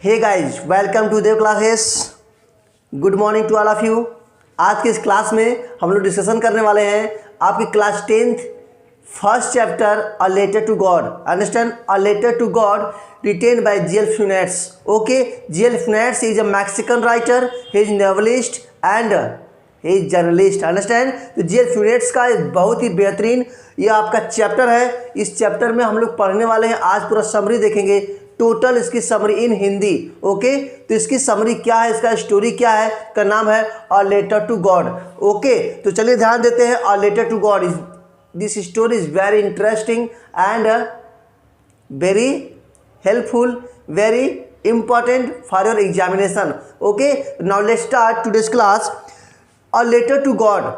Hey guys, welcome to Dev classes. Good morning to all of you. आज के इस class में हम लोग डिस्कशन करने वाले हैं आपकी class 10th first chapter a letter to God. Understand, a letter to God written by G.L. Funes. Okay, G.L. Funes is a Mexican writer, he is novelist and he is journalist. Understand? तो G.L. Funes का एक बहुत ही बेहतरीन ये आपका chapter है। इस chapter में हम लोग पढ़ने वाले हैं, आज पूरा समरी देखेंगे, टोटल इसकी समरी इन हिंदी। ओके, तो इसकी समरी क्या है, इसका स्टोरी क्या है, का नाम है a letter to God. Okay, तो चलिए ध्यान देते हैं। A letter to God is this story is very interesting and very helpful, very important for your examination. Okay, now let's start today's class. A letter to God.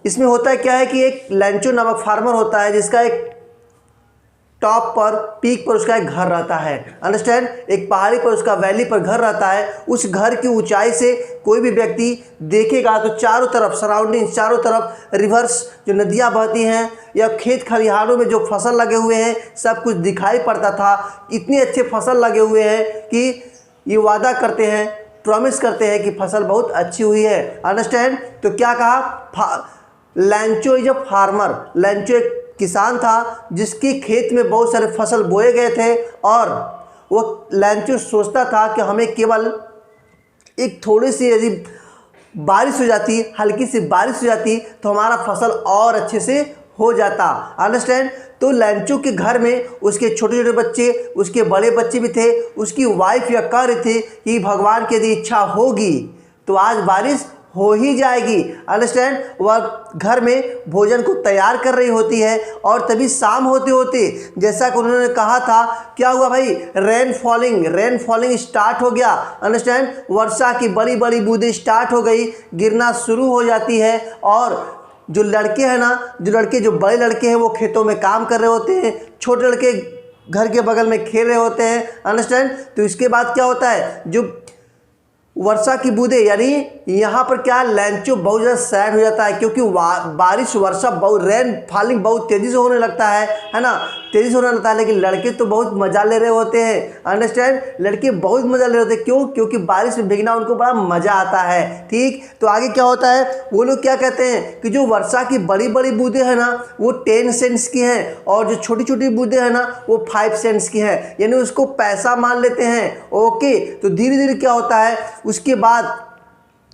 इसमें होता है क्या है कि एक लैंचो नामक फार्मर होता है जिसका एक टॉप पर पीक पर उसका एक घर रहता है। अंडरस्टैंड, एक पहाड़ी पर उसका वैली पर घर रहता है। उस घर की ऊंचाई से कोई भी व्यक्ति देखेगा तो चारों तरफ सराउंडिंग, चारों तरफ रिवर्स जो नदियां बहती हैं या खेत खलिहानों में जो फसल लगे हुए हैं सब कुछ दिखाई पड़ता था। इतने अच्छे फसल लगे हुए हैं कि ये वादा करते हैं, प्रॉमिस करते हैं कि फसल बहुत अच्छी हुई है। अंडरस्टैंड, तो क्या कहा, लैंचो इज अ फार्मर। लैंचो एक किसान था जिसकी खेत में बहुत सारे फसल बोए गए थे और वो लैंचो सोचता था कि हमें केवल एक थोड़ी सी यदि बारिश हो जाती, हल्की सी बारिश हो जाती तो हमारा फसल और अच्छे से हो जाता। अंडरस्टैंड, तो लैंचो के घर में उसके छोटे छोटे बच्चे, उसके बड़े बच्चे भी थे। उसकी वाइफ यह कह रही थी कि भगवान की यदि इच्छा होगी तो आज बारिश हो ही जाएगी। अंडरस्टैंड, वह घर में भोजन को तैयार कर रही होती है और तभी शाम होते होते जैसा कि उन्होंने कहा था, क्या हुआ भाई, रेन फॉलिंग स्टार्ट हो गया। अंडरस्टैंड, वर्षा की बड़ी बड़ी बूंदें स्टार्ट हो गई, गिरना शुरू हो जाती है। और जो लड़के हैं ना, जो बड़े लड़के हैं वो खेतों में काम कर रहे होते हैं, छोटे लड़के घर के बगल में खेल रहे होते हैं। अंडरस्टैंड, तो इसके बाद क्या होता है, जो वर्षा की बूंदे, यानी यहाँ पर क्या, लैंचो बहुत ज़्यादा सैड हो जाता है क्योंकि बारिश वर्षा बहुत, रेन फॉलिंग बहुत तेज़ी से होने लगता है ना, तेज़ी से होने लगता है। लेकिन लड़के तो बहुत मज़ा ले रहे होते हैं। अंडरस्टैंड, लड़के बहुत मज़ा ले रहे होते हैं। क्यों? क्योंकि बारिश में भीगना उनको बड़ा मज़ा आता है। ठीक, तो आगे क्या होता है, वो लोग क्या कहते हैं कि जो वर्षा की बड़ी बड़ी बूंदें हैं ना वो 10 सेंट्स की हैं और जो छोटी छोटी बूंदें हैं ना वो 5 सेंट्स की हैं, यानी उसको पैसा मान लेते हैं। ओके, तो धीरे धीरे क्या होता है, उसके बाद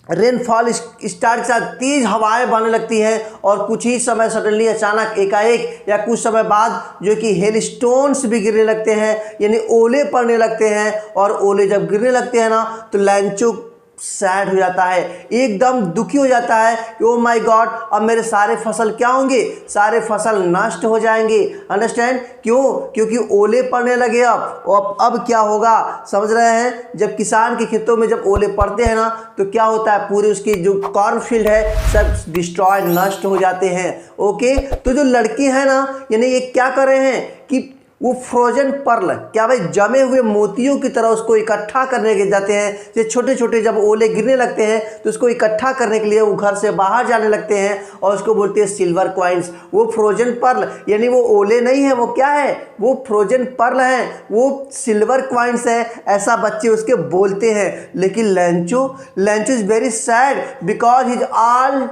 रेनफॉल स्टार्ट के साथ तेज हवाएं बहने लगती हैं और कुछ ही समय सडनली अचानक एकाएक या कुछ समय बाद जो कि हेल स्टोन्स भी गिरने लगते हैं, यानी ओले पड़ने लगते हैं। और ओले जब गिरने लगते हैं ना तो लैंचो सैड हो जाता है, एकदम दुखी हो जाता है कि ओ माय गॉड, अब मेरे सारे फसल क्या होंगे, सारे फसल नष्ट हो जाएंगे। अंडरस्टैंड, क्यों? क्योंकि ओले पड़ने लगे। अब क्या होगा, समझ रहे हैं? जब किसान के खेतों में जब ओले पड़ते हैं ना तो क्या होता है, पूरे उसकी जो कॉर्न फील्ड है सब डिस्ट्रॉय, नष्ट हो जाते हैं। ओके, तो जो लड़के हैं ना, यानी ये क्या कर रहे हैं कि वो फ्रोजन पर्ल, क्या भाई, जमे हुए मोतियों की तरह उसको इकट्ठा करने के जाते हैं। ये छोटे छोटे जब ओले गिरने लगते हैं तो उसको इकट्ठा करने के लिए वो घर से बाहर जाने लगते हैं और उसको बोलते हैं सिल्वर कॉइन्स। वो फ्रोजन पर्ल, यानी वो ओले नहीं है, वो क्या है, वो फ्रोजन पर्ल है, वो सिल्वर कॉइन्स है, ऐसा बच्चे उसके बोलते हैं। लेकिन लैंचो is very sad because he is all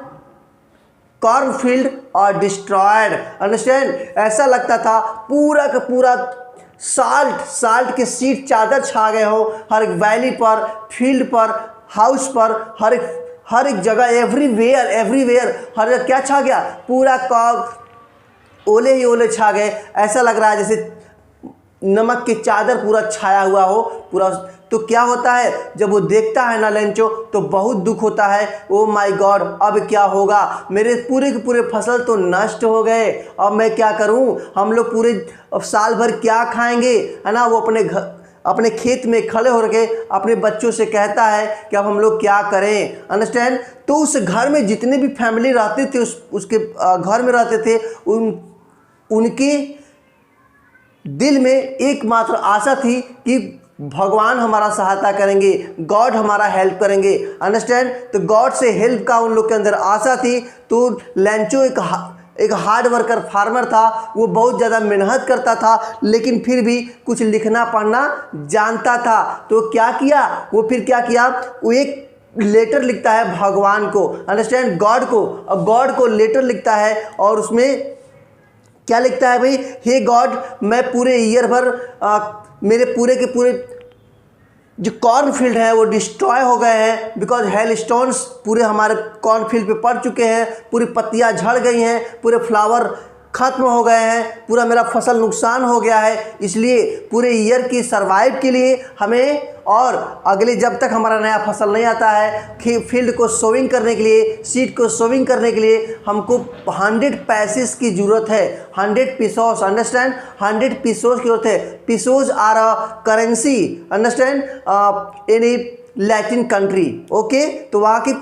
cornfield और डिस्ट्रॉयड। अंडरस्टैंड, ऐसा लगता था पूरा का पूरा साल्ट के सीट चादर छा गए हो हर एक वैली पर, फील्ड पर, हाउस पर, हर एक जगह, एवरीवेयर हर जगह क्या छा गया, पूरा ओले ही ओले छा गए। ऐसा लग रहा है जैसे नमक की चादर पूरा छाया हुआ हो पूरा। तो क्या होता है, जब वो देखता है ना लैंचो तो बहुत दुख होता है। ओ माय गॉड, अब क्या होगा, मेरे पूरे के पूरे फसल तो नष्ट हो गए, अब मैं क्या करूं, हम लोग पूरे साल भर क्या खाएंगे, है ना। वो अपने खेत में खड़े हो के अपने बच्चों से कहता है कि अब हम लोग क्या करें। अंडरस्टैंड, तो उस घर में जितने भी फैमिली रहते थे उसके घर में रहते थे, उनकी दिल में एकमात्र आशा थी कि भगवान हमारा सहायता करेंगे, गॉड हमारा हेल्प करेंगे। अंडरस्टैंड, तो गॉड से हेल्प का उन लोग के अंदर आशा थी। तो लैंचो एक हार्ड वर्कर फार्मर था, वो बहुत ज़्यादा मेहनत करता था लेकिन फिर भी कुछ लिखना पढ़ना जानता था। तो क्या किया वो, फिर क्या किया वो, एक लेटर लिखता है भगवान को, अंडरस्टैंड, गॉड को, और गॉड को लेटर लिखता है और उसमें क्या लिखता है भाई, हे गॉड, मैं पूरे ईयर भर मेरे पूरे के पूरे जो कॉर्न फील्ड है वो डिस्ट्रॉय हो गए हैं, बिकॉज हेल स्टोन्स पूरे हमारे कॉर्न फील्ड पे पड़ चुके हैं, पूरी पत्तियां झड़ गई हैं, पूरे फ्लावर खत्म हो गए हैं, पूरा मेरा फसल नुकसान हो गया है। इसलिए पूरे ईयर की सर्वाइव के लिए हमें और अगले जब तक हमारा नया फसल नहीं आता है, फील्ड को सोविंग करने के लिए, सीड को सोविंग करने के लिए हमको 100 पैसेस की ज़रूरत है, 100 पीसोस, अंडरस्टैंड, 100 पीसोस की ज़रूरत है। Pesos are a currency, understand, in a Latin country, okay. तो वहाँ की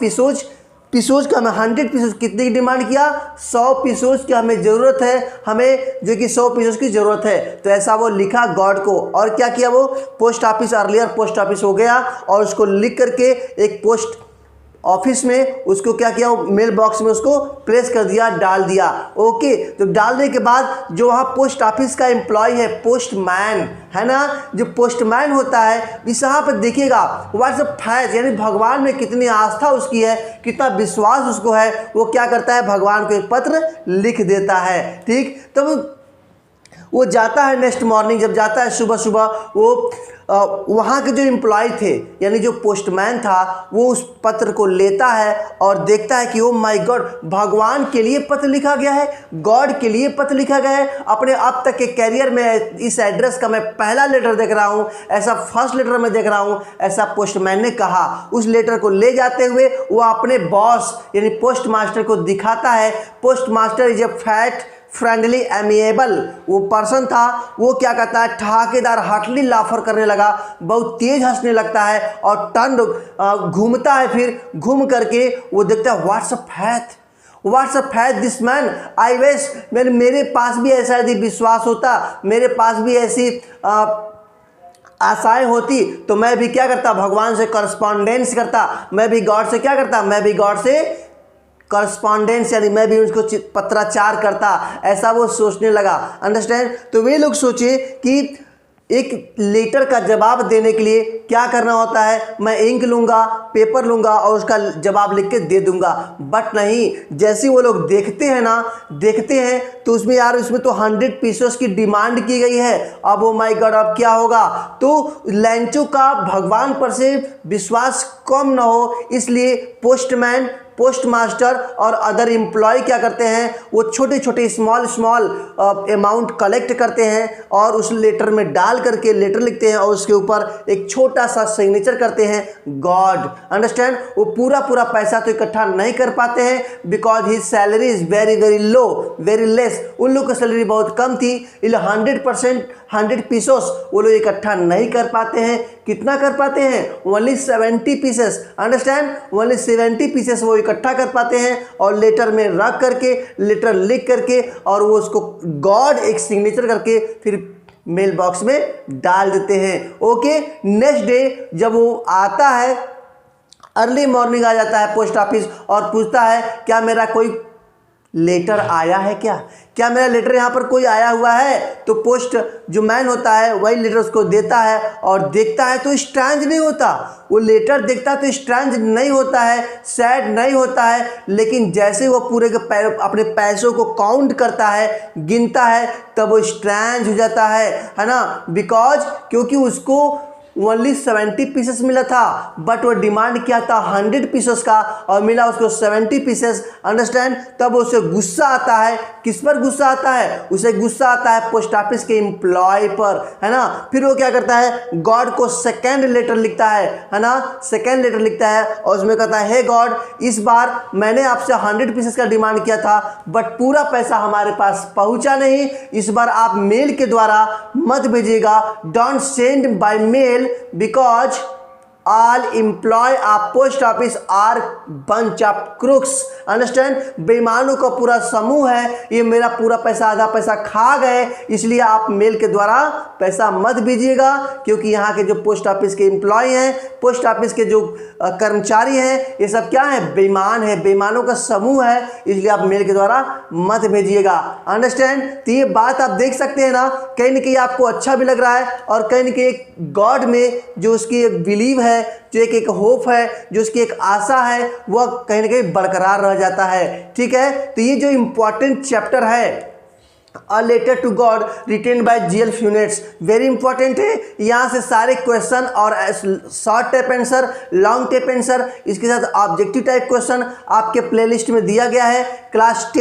पीसोज का हमें 100 पीसोज कितने की डिमांड किया, 100 पीसोज की हमें ज़रूरत है, हमें जो कि 100 पीसोज की ज़रूरत है। तो ऐसा वो लिखा गॉड को, और क्या किया वो, post office, earlier post office हो गया और उसको लिख करके एक पोस्ट ऑफिस में उसको क्या किया, मेल बॉक्स में उसको प्लेस कर दिया, डाल दिया, ओके। तो डालने के बाद जो वहाँ पोस्ट ऑफिस का एम्प्लॉय है, पोस्टमैन है ना, जो पोस्टमैन होता है, इस यहाँ पर देखिएगा व्हाट्सएप फैज, यानी भगवान में कितनी आस्था उसकी है, कितना विश्वास उसको है, वो क्या करता है, भगवान को एक पत्र लिख देता है, ठीक। तब वो जाता है नेक्स्ट मॉर्निंग, जब जाता है सुबह सुबह, वो वहाँ के जो एम्प्लॉय थे, यानी जो पोस्टमैन था, वो उस पत्र को लेता है और देखता है कि ओ माय गॉड, भगवान के लिए पत्र लिखा गया है, गॉड के लिए पत्र लिखा गया है। अपने अब तक के कैरियर में इस एड्रेस का मैं पहला लेटर देख रहा हूँ, ऐसा फर्स्ट लेटर मैं देख रहा हूँ, ऐसा पोस्टमैन ने कहा। उस लेटर को ले जाते हुए वो अपने बॉस यानी पोस्ट मास्टर को दिखाता है। Post master is a fat friendly amiable वो पर्सन था, वो क्या कहता है, ठहाकेदार हार्टली लाफर करने लगा, बहुत तेज हंसने लगता है और टर्न घूमता है, फिर घूम करके वो देखता है व्हाट्सअप है दिस मैन, आई विश मेरे पास भी ऐसा यदि विश्वास होता, मेरे पास भी ऐसी आशाएं होती तो मैं भी क्या करता, भगवान से करस्पॉन्डेंस करता, मैं भी गॉड से क्या करता, मैं भी गॉड से करस्पॉन्डेंस यानी मैं भी उसको पत्राचार करता, ऐसा वो सोचने लगा, अंडरस्टैंड। तो वे लोग सोचे कि एक लेटर का जवाब देने के लिए क्या करना होता है, मैं इंक लूँगा, पेपर लूँगा और उसका जवाब लिख के दे दूँगा, बट नहीं, जैसे वो लोग देखते हैं तो उसमें यार, उसमें तो 100 पीसेस की डिमांड की गई है। अब ओ माय गॉड, अब क्या होगा। तो लैंचो का भगवान पर से विश्वास कम ना हो, इसलिए पोस्टमैन, पोस्ट मास्टर और अदर एम्प्लॉय क्या करते हैं, वो छोटे छोटे स्मॉल अमाउंट कलेक्ट करते हैं और उस लेटर में डाल करके लेटर लिखते हैं और उसके ऊपर एक छोटा सा सिग्नेचर करते हैं, गॉड, अंडरस्टैंड। वो पूरा पैसा तो इकट्ठा नहीं कर पाते हैं, because his salary is very very low, very less, उन लोग की सैलरी बहुत कम थी, इसलिए 100 पीसेस वो लोग इकट्ठा नहीं कर पाते हैं। कितना कर पाते हैं, only 70 pieces, understand, only 70 pieces वो इकट्ठा कर पाते हैं और लेटर में रख करके, लेटर लिख करके और वो उसको गॉड एक सिग्नेचर करके फिर मेल बॉक्स में डाल देते हैं, ओके। नेक्स्ट डे जब वो आता है, अर्ली मॉर्निंग आ जाता है पोस्ट ऑफिस और पूछता है क्या मेरा कोई लेटर आया है, क्या मेरा लेटर यहाँ पर कोई आया हुआ है। तो पोस्ट जो मैन होता है वही लेटर उसको देता है और देखता है तो स्ट्रेंज नहीं होता, वो लेटर देखता है तो स्ट्रेंज नहीं होता है, सैड नहीं होता है, लेकिन जैसे वो पूरे के अपने पैसों को काउंट करता है, गिनता है, तब वो स्ट्रेंज हो जाता है ना, बिकॉज क्योंकि उसको ओनली 70 पीसेस मिला था, बट वो डिमांड किया था 100 पीसेस का और मिला उसको 70 पीसेस, अंडरस्टैंड। तब उसे गुस्सा आता है, किस पर गुस्सा आता है, उसे गुस्सा आता है पोस्ट ऑफिस के एम्प्लॉय पर, है ना। फिर वो क्या करता है, गॉड को सेकेंड लेटर लिखता है ना, सेकेंड लेटर लिखता है और उसमें कहता है, हे गॉड, इस बार मैंने आपसे 100 पीसेस का डिमांड किया था, बट पूरा पैसा हमारे पास पहुंचा नहीं, इस बार आप मेल के द्वारा मत भेजिएगा, don't send by mail, because all employee of post office are bunch of crooks। Understand, बेईमानों का पूरा समूह है, ये मेरा पूरा पैसा आधा पैसा खा गए, इसलिए आप मेल के द्वारा पैसा मत भेजिएगा, क्योंकि यहाँ के जो पोस्ट ऑफिस के एम्प्लॉय हैं, पोस्ट ऑफिस के जो कर्मचारी हैं, ये सब क्या है, बेईमान है, बेईमानों का समूह है, इसलिए आप मेल के द्वारा मत भेजिएगा। अंडरस्टैंड, तो ये बात आप देख सकते हैं ना, कहीं ना कहीं आपको अच्छा भी लग रहा है और कहीं ना कहीं एक गॉड में जो उसकी एक बिलीव है, जो एक होप है, जो उसकी एक आशा है, वह कहीं ना कहीं बरकरार रह जाता है। ठीक है, तो ये जो इंपॉर्टेंट चैप्टर है a letter to God written by G L Fuentes, very important है। यहाँ से सारे क्वेश्चन और short type answer, long type answer, इसके साथ ऑब्जेक्टिव टाइप क्वेश्चन आपके प्लेलिस्ट में दिया गया है। क्लास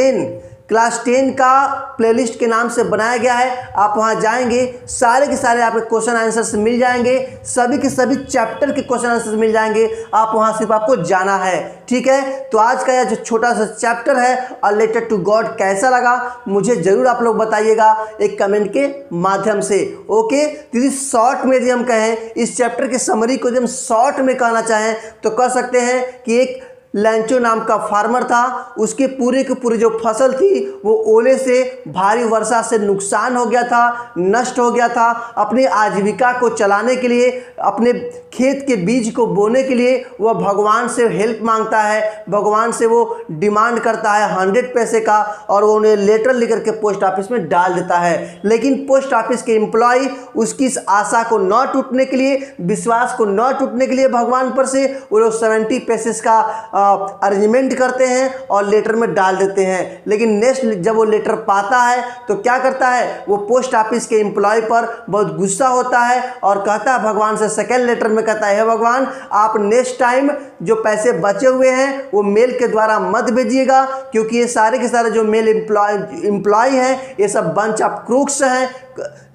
10 का प्लेलिस्ट के नाम से बनाया गया है, आप वहां जाएंगे, सारे के सारे आपके क्वेश्चन आंसर्स मिल जाएंगे, सभी के सभी चैप्टर के क्वेश्चन आंसर्स मिल जाएंगे, आप वहां सिर्फ आपको जाना है। ठीक है, तो आज का यह जो छोटा सा चैप्टर है अ लेटर टू गॉड कैसा लगा मुझे जरूर आप लोग बताइएगा एक कमेंट के माध्यम से। ओके, तो शॉर्ट में यदि हम कहें, इस चैप्टर के समरी को यदि हम शॉर्ट में कहना चाहें तो कह सकते हैं कि एक लैंचो नाम का फार्मर था, उसके पूरे के पूरे जो फसल थी वो ओले से, भारी वर्षा से नुकसान हो गया था, नष्ट हो गया था। अपनी आजीविका को चलाने के लिए, अपने खेत के बीज को बोने के लिए वह भगवान से हेल्प मांगता है, भगवान से वो डिमांड करता है 100 पैसे का, और वो उन्हें लेटर लिख करके पोस्ट ऑफिस में डाल देता है। लेकिन पोस्ट ऑफिस के एम्प्लॉय उसकी इस आशा को न टूटने के लिए, विश्वास को न टूटने के लिए भगवान पर से वो लोग 70 पैसे का अरेंजमेंट करते हैं और लेटर में डाल देते हैं। लेकिन नेक्स्ट जब वो लेटर पाता है तो क्या करता है, वो पोस्ट ऑफिस के एम्प्लॉय पर बहुत गुस्सा होता है और कहता है भगवान से, सेकेंड लेटर में कहता है, हे भगवान, आप नेक्स्ट टाइम जो पैसे बचे हुए हैं वो मेल के द्वारा मत भेजिएगा, क्योंकि ये सारे के सारे जो मेल एम्प्लॉय हैं ये सब बंच ऑफ क्रूक्स हैं,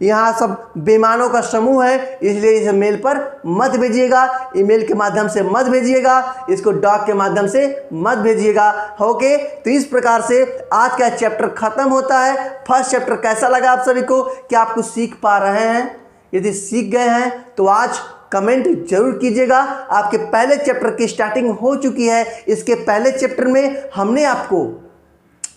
यहाँ सब बेईमानों का समूह है, इसलिए इसे मेल पर मत भेजिएगा, ईमेल के माध्यम से मत भेजिएगा, इसको डॉक के माध्यम से मत भेजिएगा। ओके, तो इस प्रकार से आज का चैप्टर खत्म होता है। फर्स्ट चैप्टर कैसा लगा आप सभी को, क्या आप कुछ सीख पा रहे हैं? यदि सीख गए हैं तो आज कमेंट जरूर कीजिएगा। आपके पहले चैप्टर की स्टार्टिंग हो चुकी है। इसके पहले चैप्टर में हमने आपको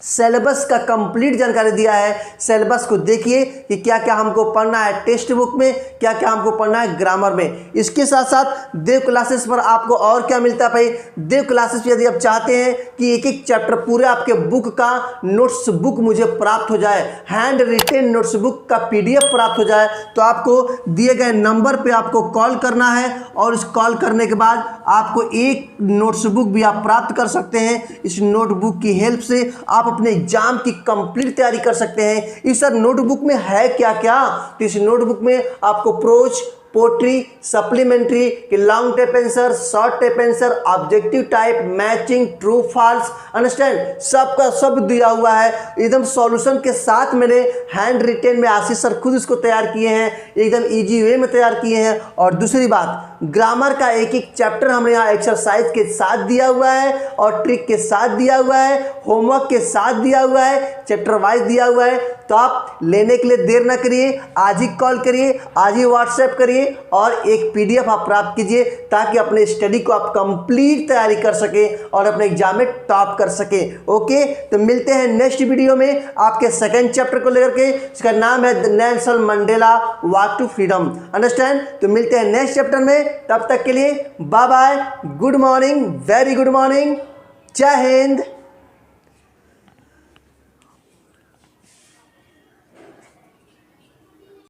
सिलेबस का कंप्लीट जानकारी दिया है। सिलेबस को देखिए कि क्या क्या हमको पढ़ना है टेक्स्ट बुक में, क्या क्या हमको पढ़ना है ग्रामर में। इसके साथ साथ देव क्लासेस पर आपको और क्या मिलता है भाई, देव क्लासेस यदि आप चाहते हैं कि एक एक चैप्टर पूरे आपके बुक का नोट्स बुक मुझे प्राप्त हो जाए, हैंड रिटेन नोट्स बुक का PDF प्राप्त हो जाए, तो आपको दिए गए नंबर पर आपको कॉल करना है और इस कॉल करने के बाद आपको एक नोट्स बुक भी आप प्राप्त कर सकते हैं। इस नोटबुक की हेल्प से आप अपने एग्जाम की कंप्लीट तैयारी कर सकते हैं। इस नोटबुक में है क्या क्या, तो इस नोटबुक में आपको प्रोज, पोट्री, सप्लीमेंट्री के long type answer, short type answer, objective type, matching, true false, understand, सबका सब दिया हुआ है एकदम सॉल्यूशन के साथ। मैंने हैंड रिटेन में आशीष सर खुद इसको तैयार किए हैं, एकदम इजी वे में तैयार किए हैं। और दूसरी बात, ग्रामर का एक एक चैप्टर हमने यहाँ एक्सरसाइज के साथ दिया हुआ है और ट्रिक के साथ दिया हुआ है, होमवर्क के साथ दिया हुआ है, चैप्टर वाइज दिया हुआ है। तो आप लेने के लिए देर ना करिए, आज ही कॉल करिए, आज ही व्हाट्सएप करिए और एक PDF आप प्राप्त कीजिए, ताकि अपने स्टडी को आप कंप्लीट तैयारी कर सकें और अपने एग्जाम में टॉप कर सकें। ओके, तो मिलते हैं नेक्स्ट वीडियो में आपके सेकंड चैप्टर को लेकर के, इसका नाम है Nelson Mandela walk to freedom. Understand, तो मिलते हैं नेक्स्ट चैप्टर में, तब तक के लिए bye bye, good morning, very good morning, जय हिंद।